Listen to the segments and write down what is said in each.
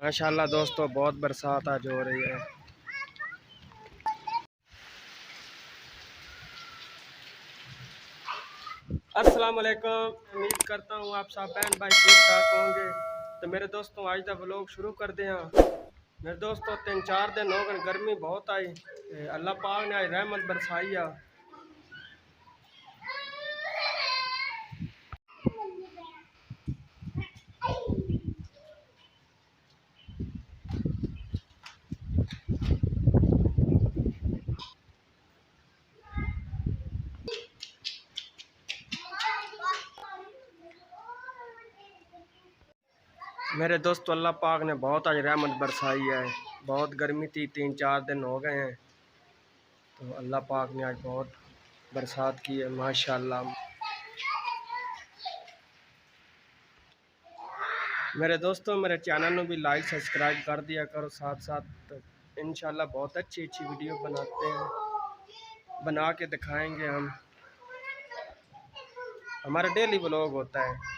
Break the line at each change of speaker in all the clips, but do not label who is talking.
माशाल्लाह दोस्तों बहुत बरसात आज हो रही है। अस्सलाम वालेकुम, उम्मीद करता हूँ आप सब बहन भाई ठीक ठाक होंगे। तो मेरे दोस्तों आज का व्लॉग शुरू कर दें। मेरे दोस्तों 3-4 दिन हो गए, गर्मी बहुत आई। अल्लाह पाक ने आज रहमत बरसाई है। मेरे दोस्तों अल्लाह पाक ने बहुत आज रहमत बरसाई है। बहुत गर्मी थी, 3-4 दिन हो गए हैं, तो अल्लाह पाक ने आज बहुत बरसात की है माशाल्लाह। मेरे दोस्तों मेरे चैनल में भी लाइक सब्सक्राइब कर दिया करो, साथ साथ इंशाल्लाह बहुत अच्छी अच्छी वीडियो बनाते हैं, बना के दिखाएंगे हम। हमारा डेली व्लॉग होता है।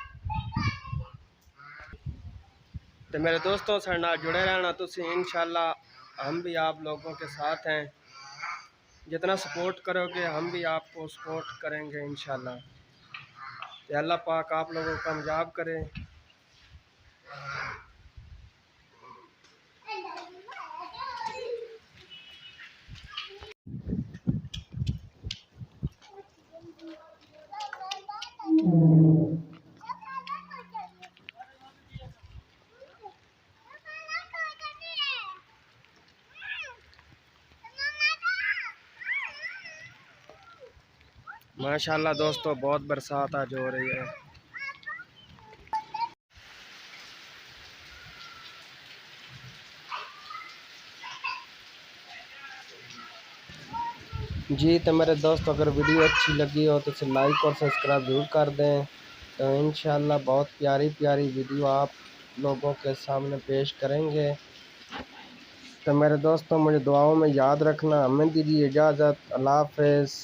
तो मेरे दोस्तों से ना जुड़े रहना तुसी, इंशाल्लाह हम भी आप लोगों के साथ हैं। जितना सपोर्ट करोगे हम भी आपको सपोर्ट करेंगे इंशाल्लाह। तो अल्लाह पाक आप लोगों को कामयाब करे। माशाल्लाह दोस्तों बहुत बरसात आज हो रही है। जी तो मेरे दोस्त अगर वीडियो अच्छी लगी हो तो इसे लाइक और सब्सक्राइब जरूर कर दें। तो इंशाल्लाह बहुत प्यारी प्यारी वीडियो आप लोगों के सामने पेश करेंगे। तो मेरे दोस्तों मुझे दुआओं में याद रखना। हमें दीजिए इजाज़त। अल्लाह हाफ़िज़।